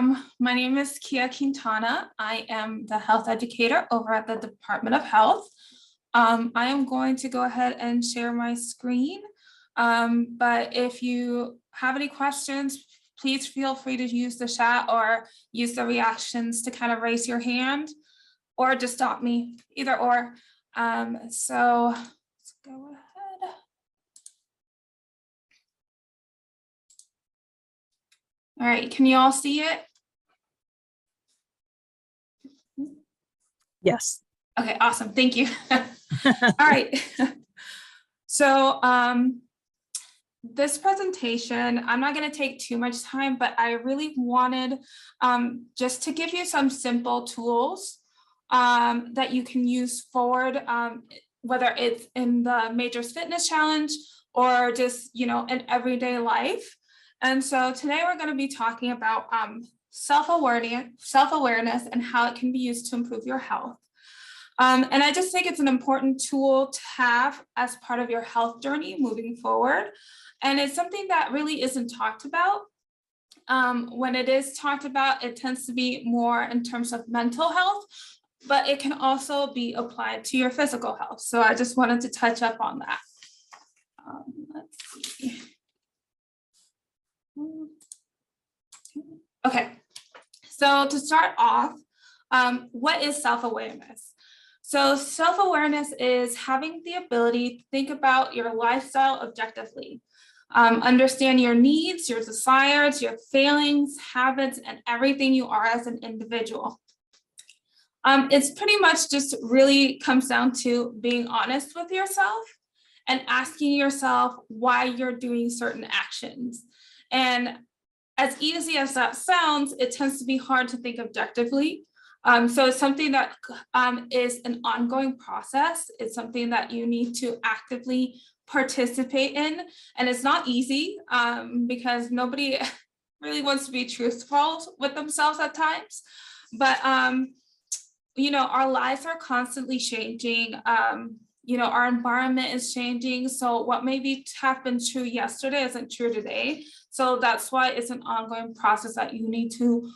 My name is Kia Quintana. I am the health educator over at the Department of Health. I am going to go ahead and share my screen. But if you have any questions, please feel free to use the chat or use the reactions to kind of raise your hand or just stop me, either or. So let's go ahead. All right, can you all see it? Yes. Okay, awesome, thank you. All right. So this presentation, I'm not going to take too much time, but I really wanted just to give you some simple tools that you can use forward, whether it's in the Majors Fitness Challenge or just, in everyday life. And so today we're going to be talking about self-awareness and how it can be used to improve your health. And I just think it's an important tool to have as part of your health journey moving forward. And it's something that really isn't talked about. When it is talked about, it tends to be more in terms of mental health, but it can also be applied to your physical health. So I just wanted to touch up on that. Let's see. Okay, so to start off, what is self-awareness? So self-awareness is having the ability to think about your lifestyle objectively, understand your needs, your desires, your failings, habits, and everything you are as an individual. It's pretty much just really comes down to being honest with yourself and asking yourself why you're doing certain actions. And as easy as that sounds, it tends to be hard to think objectively. So it's something that is an ongoing process. It's something that you need to actively participate in. And it's not easy because nobody really wants to be truthful with themselves at times. But, our lives are constantly changing. Our environment is changing. So what maybe have been true yesterday isn't true today. So that's why it's an ongoing process that you need to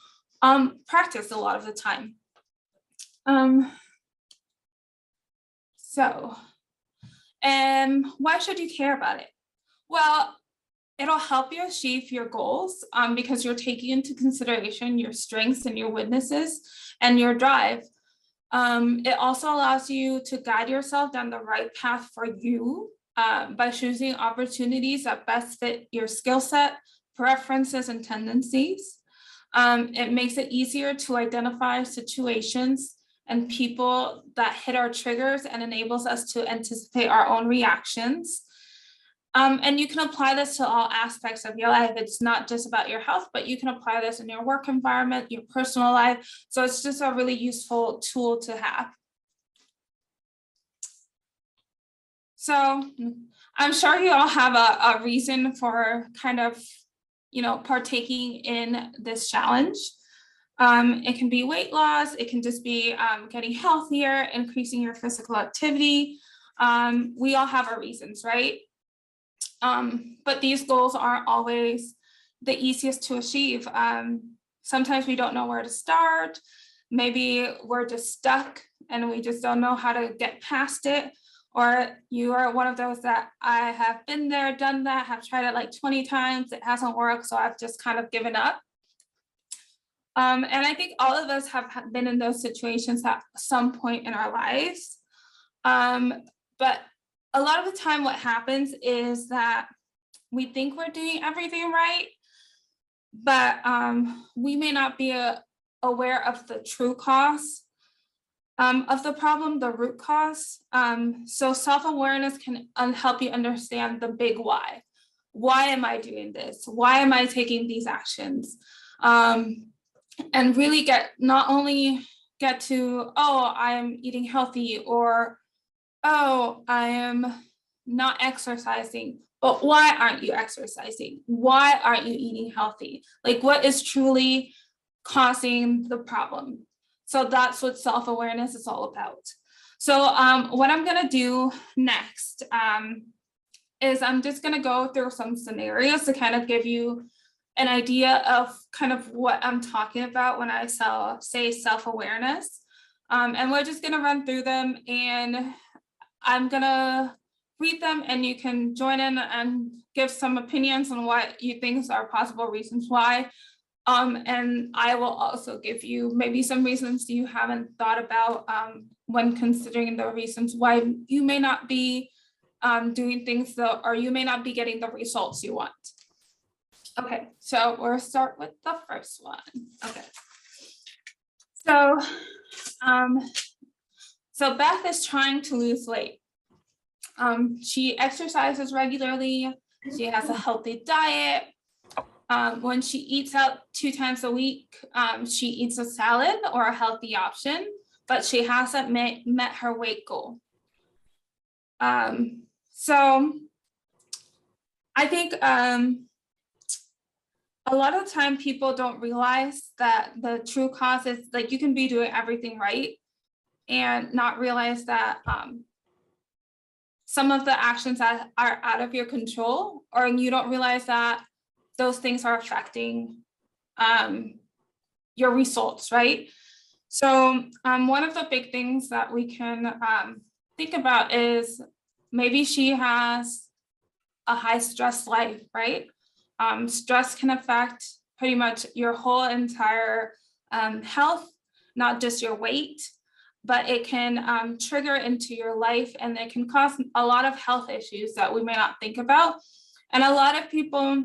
practice a lot of the time. Why should you care about it? Well, it'll help you achieve your goals because you're taking into consideration your strengths and your weaknesses and your drive. It also allows you to guide yourself down the right path for you by choosing opportunities that best fit your skill set, preferences, and tendencies. It makes it easier to identify situations and people that hit our triggers and enables us to anticipate our own reactions. And you can apply this to all aspects of your life. It's not just about your health, but you can apply this in your work environment, your personal life. So it's just a really useful tool to have. So I'm sure you all have a reason for kind of, partaking in this challenge. It can be weight loss. It can just be getting healthier, increasing your physical activity. We all have our reasons, right? But these goals aren't always the easiest to achieve. Sometimes we don't know where to start. Maybe we're just stuck and we just don't know how to get past it. Or you are one of those that I have been there, done that, have tried it like 20 times. It hasn't worked, so I've just kind of given up. And I think all of us have been in those situations at some point in our lives. But a lot of the time what happens is that we think we're doing everything right, but we may not be aware of the true cause of the problem, the root cause. So self-awareness can help you understand the big why. Why am I doing this? Why am I taking these actions? And really not only get to, oh, I'm eating healthy, or, oh, I am not exercising, but why aren't you exercising? Why aren't you eating healthy? Like, what is truly causing the problem? So that's what self-awareness is all about. So what I'm gonna do next is I'm just gonna go through some scenarios to kind of give you an idea of kind of what I'm talking about when I say self-awareness. And we're just gonna run through them, and I'm gonna read them, and you can join in and give some opinions on what you think are possible reasons why. And I will also give you maybe some reasons you haven't thought about when considering the reasons why you may not be doing things or you may not be getting the results you want. Okay, so we'll start with the first one. Okay. So Beth is trying to lose weight. She exercises regularly. She has a healthy diet. When she eats out 2 times a week, she eats a salad or a healthy option, but she hasn't met her weight goal. So I think a lot of the time people don't realize that the true cause is like you can be doing everything right and not realize that some of the actions that are out of your control, or you don't realize that those things are affecting your results, right? So one of the big things that we can think about is maybe she has a high stress life, right? Stress can affect pretty much your whole entire health, not just your weight, but it can trigger into your life, and it can cause a lot of health issues that we may not think about. And a lot of people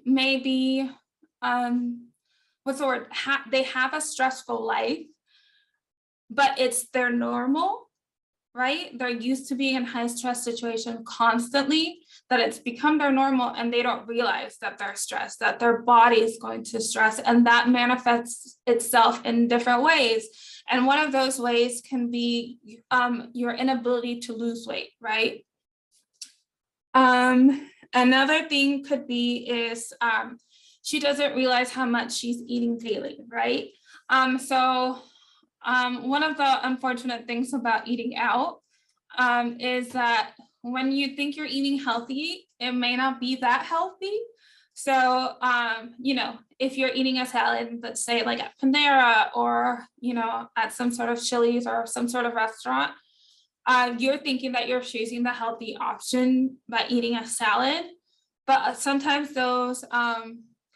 maybe, what's the word? They have a stressful life, but it's their normal, right? They're used to being in high stress situation constantly, that it's become their normal, and they don't realize that they're stressed, that their body is going to stress, and that manifests itself in different ways. And one of those ways can be your inability to lose weight, right? Another thing could be is she doesn't realize how much she's eating daily, right? So one of the unfortunate things about eating out is that when you think you're eating healthy, it may not be that healthy. So, you know, if you're eating a salad, let's say like at Panera or, you know, at some sort of Chili's or some sort of restaurant, you're thinking that you're choosing the healthy option by eating a salad. But sometimes those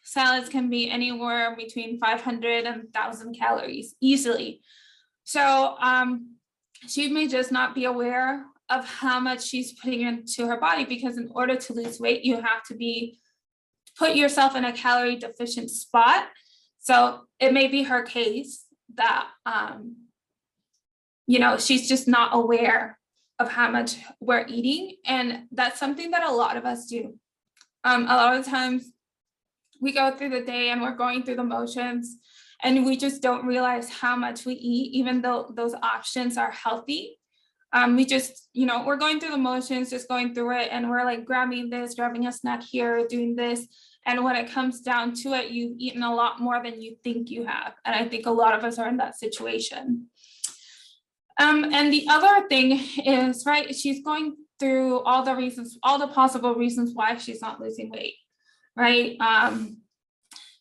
salads can be anywhere between 500 and 1,000 calories easily. So she may just not be aware of how much she's putting into her body, because in order to lose weight, you have to put yourself in a calorie deficient spot. So it may be her case that, you know, she's just not aware of how much we're eating. And that's something that a lot of us do. A lot of times we go through the day and we're going through the motions, and we just don't realize how much we eat, even though those options are healthy. We just, you know, we're going through the motions, just going through it, and we're like grabbing a snack here, doing this. And when it comes down to it, you've eaten a lot more than you think you have. And I think a lot of us are in that situation. And the other thing is, right, she's going through all the reasons, all the possible reasons why she's not losing weight, right?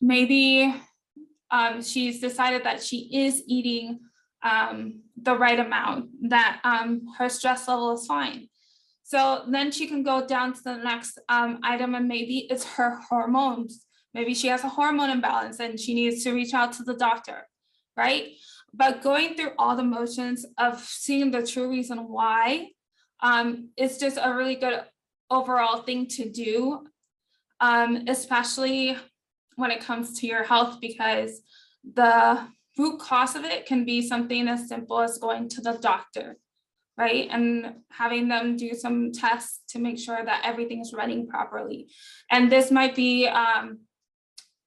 Maybe she's decided that she is eating the right amount, that her stress level is fine. So then she can go down to the next item, and maybe it's her hormones. Maybe she has a hormone imbalance and she needs to reach out to the doctor, right? But going through all the motions of seeing the true reason why, it's just a really good overall thing to do, especially when it comes to your health, because the root cause of it can be something as simple as going to the doctor, right? And having them do some tests to make sure that everything is running properly. And this might be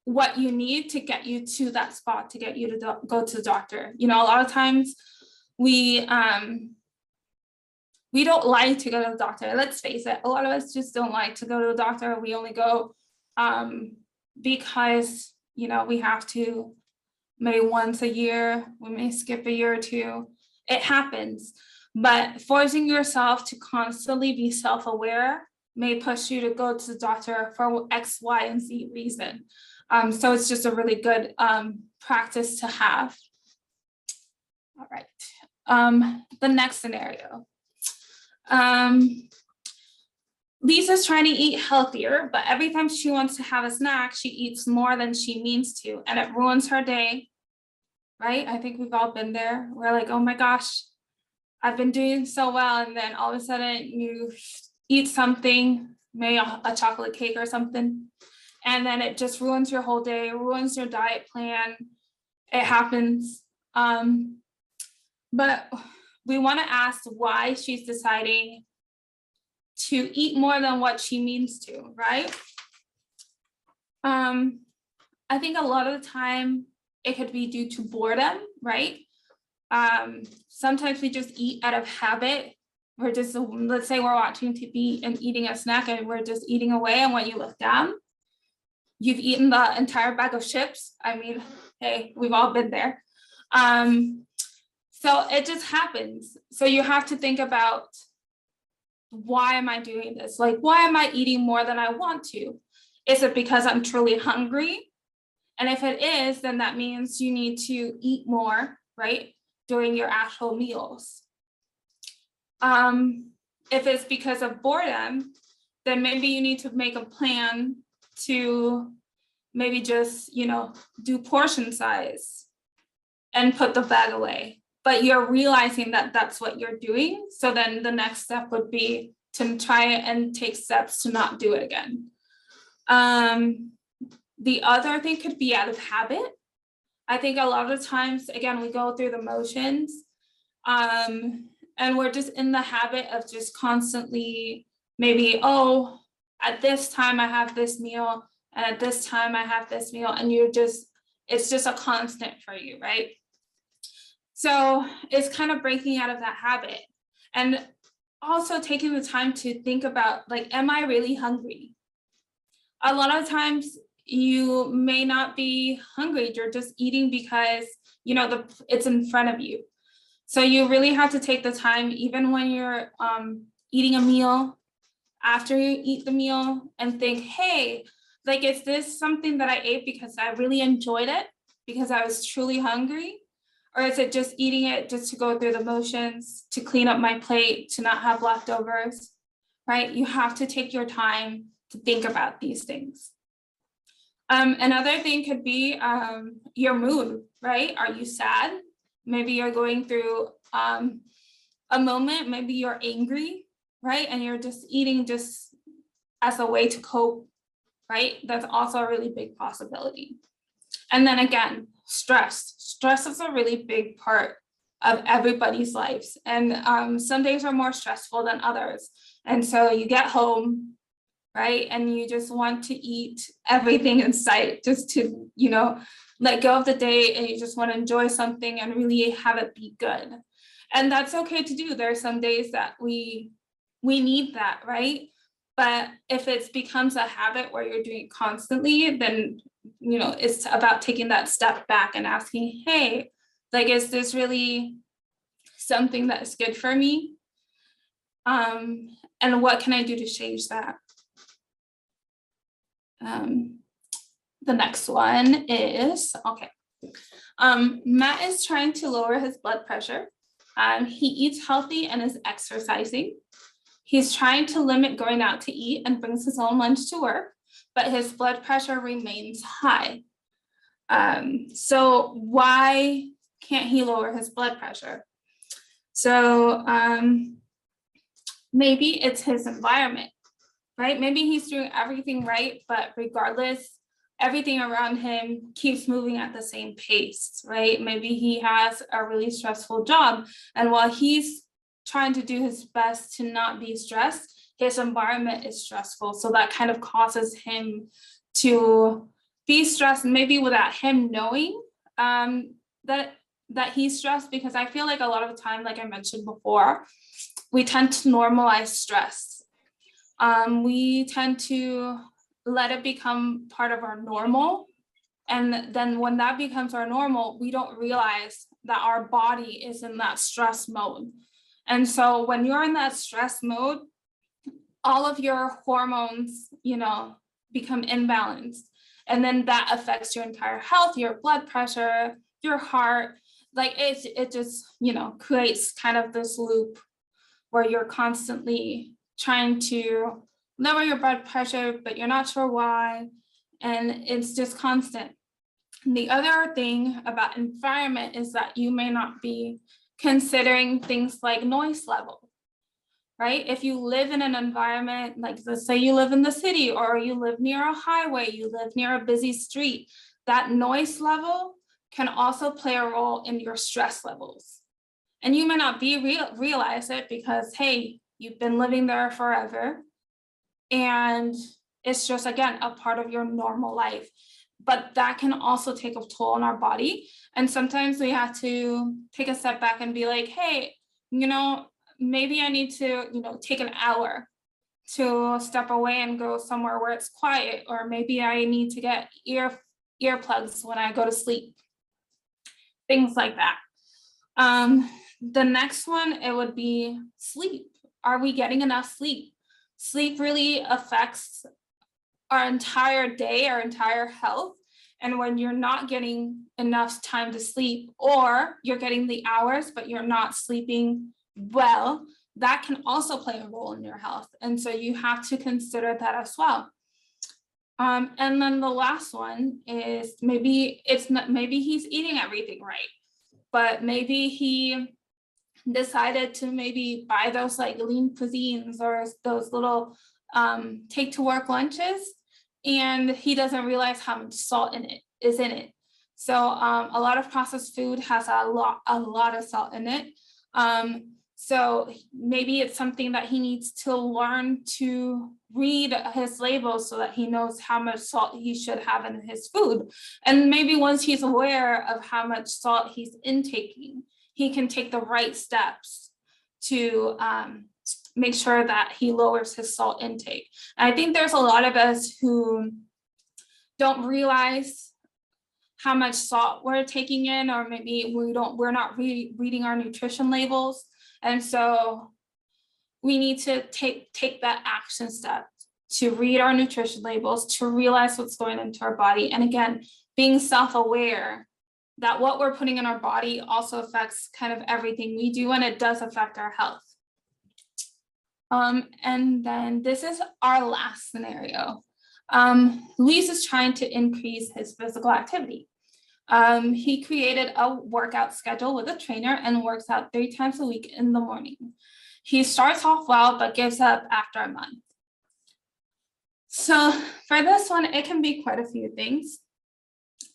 what you need to get you to that spot, to get you to go to the doctor. You know, a lot of times we don't like to go to the doctor. Let's face it, a lot of us just don't like to go to the doctor. We only go because, you know, we have to, maybe once a year, we may skip a year or two. It happens. But forcing yourself to constantly be self-aware may push you to go to the doctor for X, Y, and Z reason. So it's just a really good practice to have. All right, the next scenario. Lisa's trying to eat healthier, but every time she wants to have a snack, she eats more than she means to, and it ruins her day, right? I think we've all been there. We're like, oh my gosh, I've been doing so well, and then all of a sudden you eat something, maybe a chocolate cake or something, and then it just ruins your whole day, ruins your diet plan. It happens. But we want to ask why she's deciding to eat more than what she means to, right? I think a lot of the time it could be due to boredom, right? Sometimes we just eat out of habit. We're just, let's say we're watching TV and eating a snack and we're just eating away, and when you look down, you've eaten the entire bag of chips. I mean, hey, we've all been there. So it just happens. So you have to think about, why am I doing this? Like, why am I eating more than I want to? Is it because I'm truly hungry? And if it is, then that means you need to eat more, right? During your actual meals. If it's because of boredom, then maybe you need to make a plan to maybe just, do portion size and put the bag away. But you're realizing that that's what you're doing. So then the next step would be to try and take steps to not do it again. The other thing could be out of habit. I think a lot of times, again, we go through the motions, and we're just in the habit of just constantly maybe, oh, at this time I have this meal, and at this time I have this meal, and it's just a constant for you, right? So it's kind of breaking out of that habit, and also taking the time to think about, like, am I really hungry? A lot of times you may not be hungry, you're just eating because it's in front of you. So you really have to take the time, even when you're eating a meal, after you eat the meal, and think, hey, like, is this something that I ate because I really enjoyed it, because I was truly hungry? Or is it just eating it just to go through the motions, to clean up my plate, to not have leftovers, right? You have to take your time to think about these things. Another thing could be your mood, right? Are you sad? Maybe you're going through a moment, maybe you're angry, right? And you're just eating just as a way to cope, right? That's also a really big possibility. And then again, stress. Stress is a really big part of everybody's lives. And some days are more stressful than others. And so you get home, right? And you just want to eat everything in sight, just to, let go of the day, and you just want to enjoy something and really have it be good. And that's okay to do. There are some days that we need that, right? But if it becomes a habit where you're doing it constantly, then, it's about taking that step back and asking, hey, like, is this really something that is good for me? And what can I do to change that? The next one is, okay. Matt is trying to lower his blood pressure. He eats healthy and is exercising. He's trying to limit going out to eat and brings his own lunch to work, but his blood pressure remains high. So why can't he lower his blood pressure? So maybe it's his environment, right? Maybe he's doing everything right, but regardless, everything around him keeps moving at the same pace, right? Maybe he has a really stressful job, and while he's trying to do his best to not be stressed, his environment is stressful. So that kind of causes him to be stressed, maybe without him knowing that he's stressed, because I feel like a lot of the time, like I mentioned before, we tend to normalize stress. We tend to let it become part of our normal. And then when that becomes our normal, we don't realize that our body is in that stress mode. And so when you're in that stress mode, all of your hormones, become imbalanced. And then that affects your entire health, your blood pressure, your heart. Like it just, creates kind of this loop where you're constantly trying to lower your blood pressure, but you're not sure why. And it's just constant. And the other thing about environment is that you may not be considering things like noise level, right? If you live in an environment, like let's say you live in the city or you live near a highway, you live near a busy street, that noise level can also play a role in your stress levels. And you may not realize it because, hey, you've been living there forever. And it's just, again, a part of your normal life. But that can also take a toll on our body. And sometimes we have to take a step back and be like, hey, maybe I need to, take an hour to step away and go somewhere where it's quiet, or maybe I need to get earplugs when I go to sleep, things like that. The next one, it would be sleep. Are we getting enough sleep? Sleep really affects our entire day, our entire health. And when you're not getting enough time to sleep, or you're getting the hours, but you're not sleeping well, that can also play a role in your health. And so you have to consider that as well. And then the last one is maybe he's eating everything right, but maybe he decided to maybe buy those like lean cuisines or those little take to work lunches, and he doesn't realize how much salt is in it. So a lot of processed food has a lot of salt in it. So maybe it's something that he needs to learn to read his labels so that he knows how much salt he should have in his food. And maybe once he's aware of how much salt he's intaking, he can take the right steps to make sure that he lowers his salt intake. And I think there's a lot of us who don't realize how much salt we're taking in, or maybe we're not reading our nutrition labels. And so we need to take that action step to read our nutrition labels, to realize what's going into our body. And again, being self-aware that what we're putting in our body also affects kind of everything we do, and it does affect our health. And then this is our last scenario. Luis is trying to increase his physical activity. He created a workout schedule with a trainer and works out 3 times a week in the morning. He starts off well, but gives up after a month. So for this one, it can be quite a few things.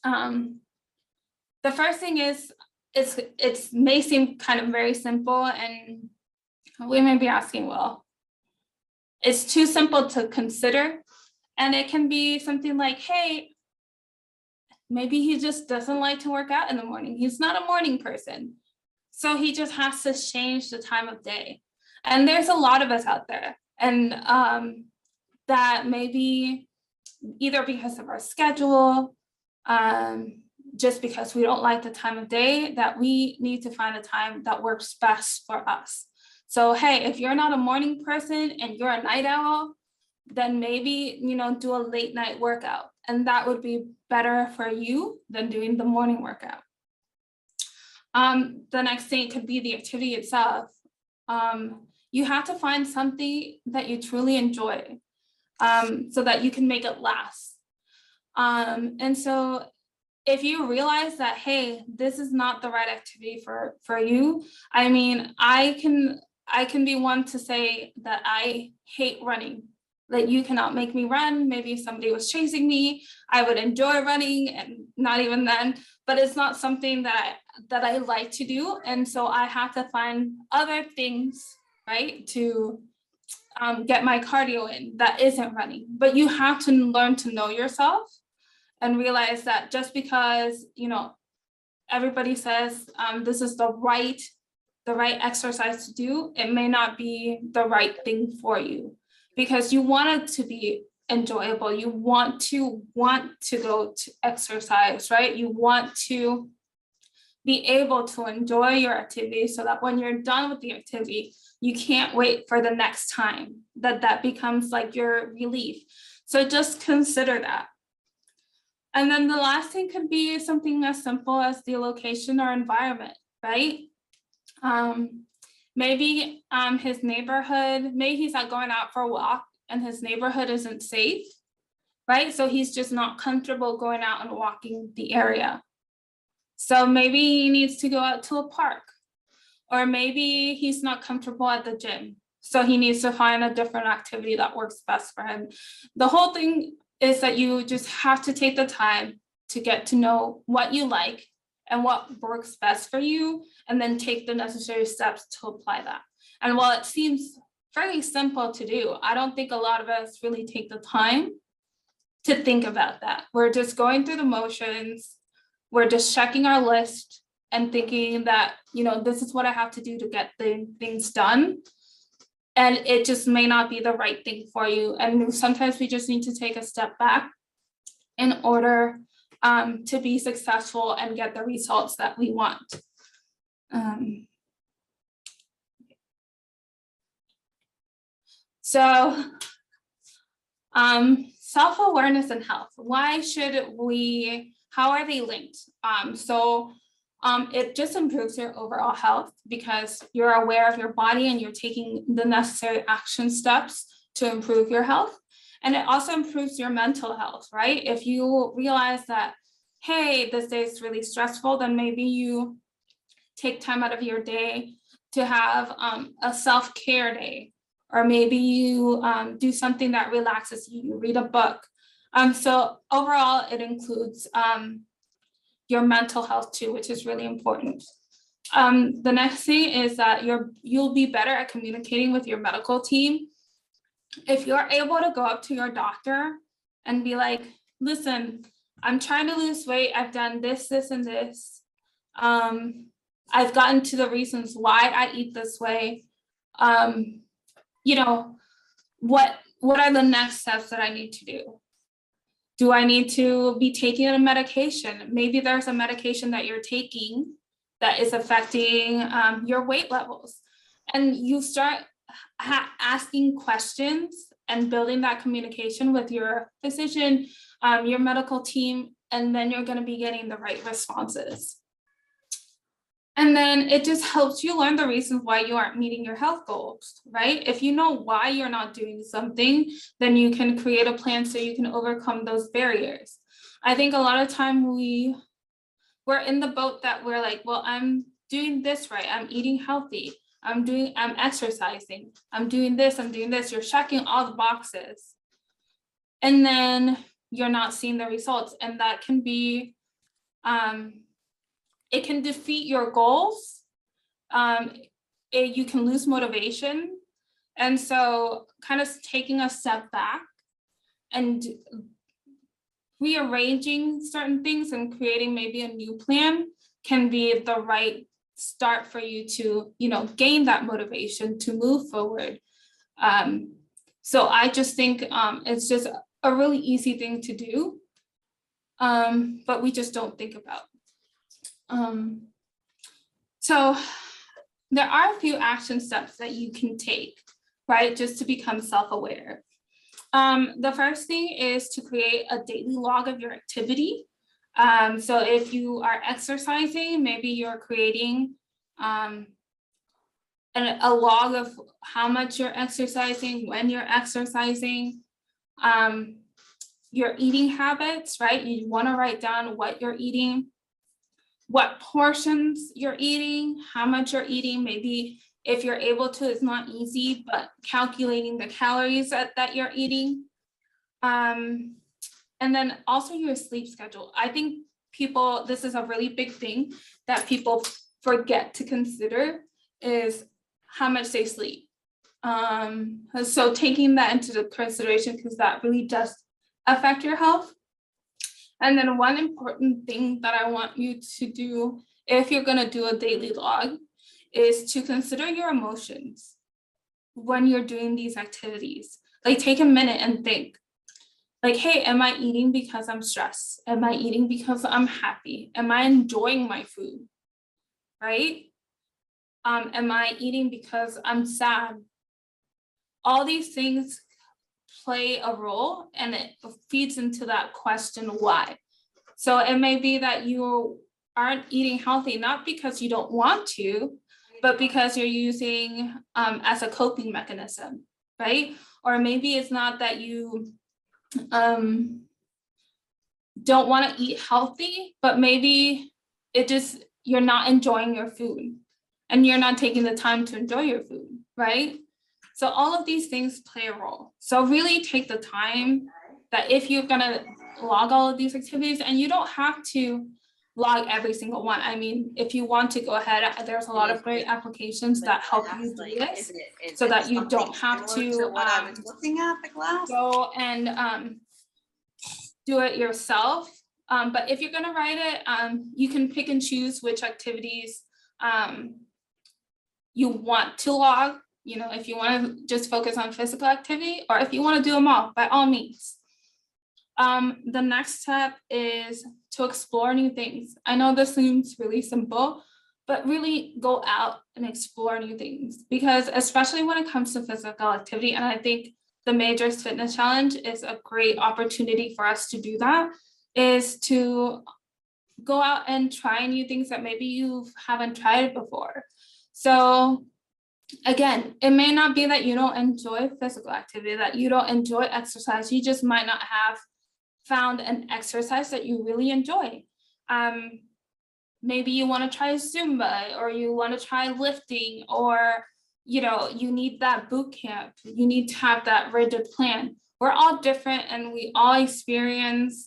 The first thing is, it may seem kind of very simple, and we may be asking, well, it's too simple to consider. And it can be something like, hey, maybe he just doesn't like to work out in the morning. He's not a morning person. So he just has to change the time of day. And there's a lot of us out there. And that maybe either because of our schedule, just because we don't like the time of day, that we need to find a time that works best for us. So, hey, if you're not a morning person and you're a night owl, then maybe, do a late night workout. And that would be better for you than doing the morning workout. The next thing could be the activity itself. You have to find something that you truly enjoy, so that you can make it last. And so if you realize that, hey, this is not the right activity for you, I mean, I can be one to say that I hate running. That you cannot make me run. Maybe if somebody was chasing me, I would enjoy running, and not even then, but it's not something that I like to do. And so I have to find other things, right, to get my cardio in that isn't running. But you have to learn to know yourself and realize that just because, everybody says this is the right exercise to do, it may not be the right thing for you. Because you want it to be enjoyable, you want to go to exercise, right? You want to be able to enjoy your activity so that when you're done with the activity, You can't wait for the next time that becomes like your relief. So just consider that. And then the last thing could be something as simple as the location or environment, right? Maybe his neighborhood, maybe he's not going out for a walk and his neighborhood isn't safe, right? So he's just not comfortable going out and walking the area. So maybe he needs to go out to a park, or maybe he's not comfortable at the gym. So he needs to find a different activity that works best for him. The whole thing is that you just have to take the time to get to know what you like and what works best for you, and then take the necessary steps to apply that. And while it seems fairly simple to do, I don't think a lot of us really take the time to think about that. We're just going through the motions. We're just checking our list and thinking that, this is what I have to do to get the things done. And it just may not be the right thing for you. And sometimes we just need to take a step back in order to be successful and get the results that we want. Self-awareness and health. How are they linked? It just improves your overall health because you're aware of your body and you're taking the necessary action steps to improve your health. And it also improves your mental health, right? If you realize that, hey, this day is really stressful, then maybe you take time out of your day to have a self-care day, or maybe you do something that relaxes you, read a book. So overall, it includes your mental health too, which is really important. The next thing is that you'll be better at communicating with your medical team. If you're able to go up to your doctor and be like, listen, I'm trying to lose weight. I've done this, this, and this. I've gotten to the reasons why I eat this way. What are the next steps that I need to do? Do I need to be taking a medication? Maybe there's a medication that you're taking that is affecting your weight levels. And you start asking questions and building that communication with your physician, your medical team, and then you're going to be getting the right responses. And then it just helps you learn the reasons why you aren't meeting your health goals, right? If you know why you're not doing something, then you can create a plan so you can overcome those barriers. I think a lot of time we're in the boat that we're like, well, I'm doing this right. I'm eating healthy. I'm exercising. I'm doing this. You're checking all the boxes. And then you're not seeing the results. And that can be, it can defeat your goals. You can lose motivation. And so kind of taking a step back and rearranging certain things and creating maybe a new plan can be the right start for you to, gain that motivation to move forward. So I just think it's just a really easy thing to do, but we just don't think about. So there are a few action steps that you can take, right, just to become self-aware. The first thing is to create a daily log of your activity. So if you are exercising, maybe you're creating a log of how much you're exercising, when you're exercising, your eating habits, right? You want to write down what you're eating, what portions you're eating, how much you're eating. Maybe if you're able to, it's not easy, but calculating the calories that you're eating. And then also your sleep schedule. I think this is a really big thing that people forget to consider is how much they sleep. So taking that into consideration, because that really does affect your health. And then one important thing that I want you to do if you're going to do a daily log is to consider your emotions when you're doing these activities. Like take a minute and think, like, hey, am I eating because I'm stressed? Am I eating because I'm happy? Am I enjoying my food? Right? Am I eating because I'm sad? All these things play a role, and it feeds into that question, why? So it may be that you aren't eating healthy, not because you don't want to, but because you're using as a coping mechanism, right? Or maybe it's not that you don't want to eat healthy, but maybe you're not enjoying your food and you're not taking the time to enjoy your food, right? So all of these things play a role. So really take the time that if you're gonna log all of these activities, and you don't have to log every single one. I mean, if you want to go ahead, there's a lot of great applications that help you do this so that you don't have to what I was looking at the glass. go and do it yourself. But if you're gonna write it, you can pick and choose which activities you want to log. You know, if you want to just focus on physical activity, or if you want to do them all, by all means. The next step is to explore new things. I know this seems really simple, but really go out and explore new things, because especially when it comes to physical activity, and I think the Majors Fitness Challenge is a great opportunity for us to do that, is to go out and try new things that maybe you haven't tried before. So again, it may not be that you don't enjoy physical activity, that you don't enjoy exercise. You just might not have found an exercise that you really enjoy. Maybe you want to try Zumba, or you want to try lifting, or you know, you need that boot camp. You need to have that rigid plan. We're all different and we all experience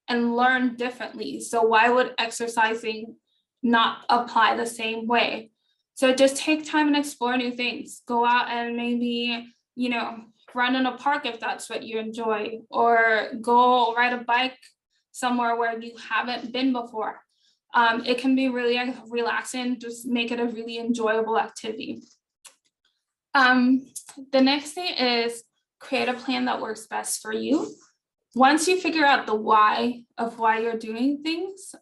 and learn differently. So why would exercising not apply the same way? So just take time and explore new things. Go out and maybe, you know, run in a park if that's what you enjoy, or go ride a bike somewhere where you haven't been before. It can be really relaxing, just make it a really enjoyable activity. The next thing is create a plan that works best for you. Once you figure out the why of why you're doing things,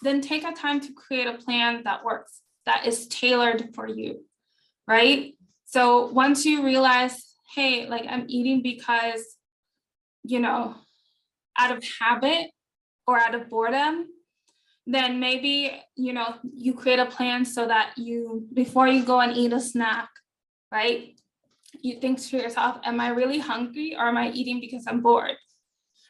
then take a time to create a plan that works, that is tailored for you, right? So once you realize, hey, like I'm eating because, you know, out of habit or out of boredom, then maybe, you know, you create a plan so that you, before you go and eat a snack, right? You think to yourself, am I really hungry, or am I eating because I'm bored?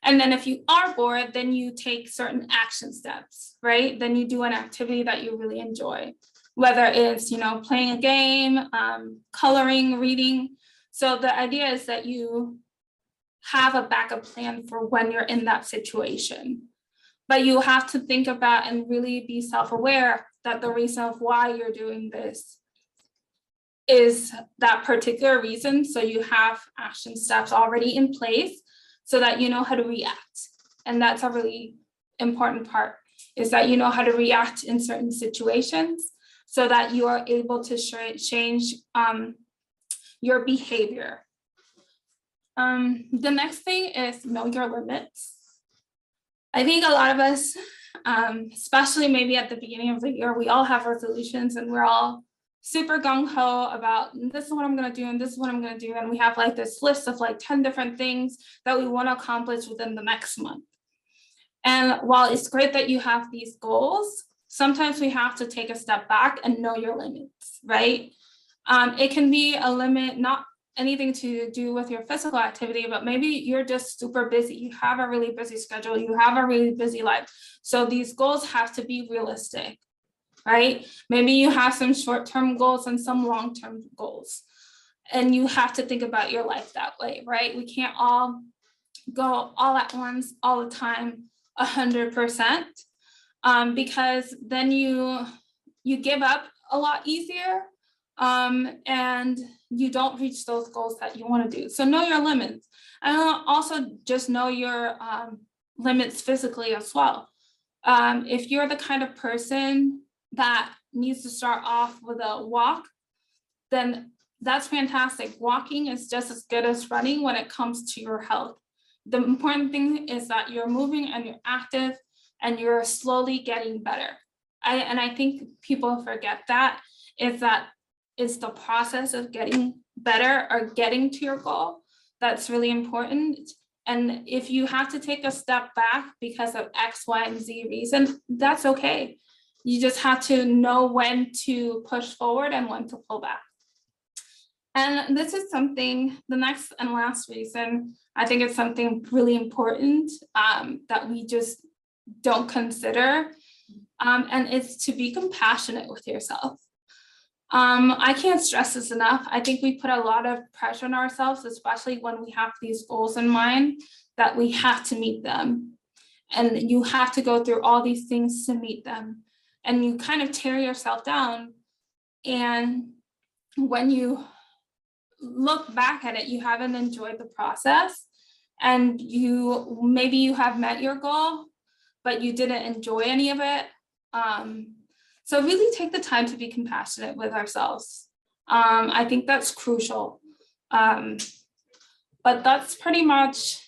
And then if you are bored, then you take certain action steps, right? Then you do an activity that you really enjoy, whether it's, you know, playing a game, coloring, reading. So the idea is that you have a backup plan for when you're in that situation. But you have to think about and really be self-aware that the reason of why you're doing this is that particular reason. So you have action steps already in place so that you know how to react. And that's a really important part, is that you know how to react in certain situations so that you are able to change your behavior. The next thing is know your limits. I think a lot of us, especially maybe at the beginning of the year, we all have resolutions and we're all super gung-ho about this is what I'm going to do and this is what I'm going to do. And we have like this list of like 10 different things that we want to accomplish within the next month. And while it's great that you have these goals, sometimes we have to take a step back and know your limits, right? It can be a limit, not anything to do with your physical activity, but maybe you're just super busy. You have a really busy schedule. You have a really busy life. So these goals have to be realistic, right? Maybe you have some short-term goals and some long-term goals. And you have to think about your life that way, right? We can't all go all at once, all the time, 100%, because then you give up a lot easier, and you don't reach those goals that you want to do. So know your limits, and also just know your limits physically as well. If you're the kind of person that needs to start off with a walk, then that's fantastic. Walking is just as good as running when it comes to your health. The important thing is that you're moving and you're active and you're slowly getting better. I think people forget that. is that it's the process of getting better or getting to your goal that's really important. And if you have to take a step back because of X, Y, and Z reason, that's okay. You just have to know when to push forward and when to pull back. And this is something, the next and last reason, I think it's something really important that we just don't consider. And it's to be compassionate with yourself. I can't stress this enough. I think we put a lot of pressure on ourselves, especially when we have these goals in mind, that we have to meet them. And you have to go through all these things to meet them. And you kind of tear yourself down. And when you look back at it, you haven't enjoyed the process. And maybe you have met your goal, but you didn't enjoy any of it. So really take the time to be compassionate with ourselves. I think that's crucial. But that's pretty much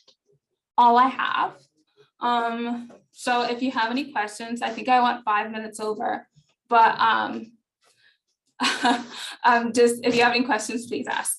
all I have. So if you have any questions, I think I went 5 minutes over, but just if you have any questions, please ask.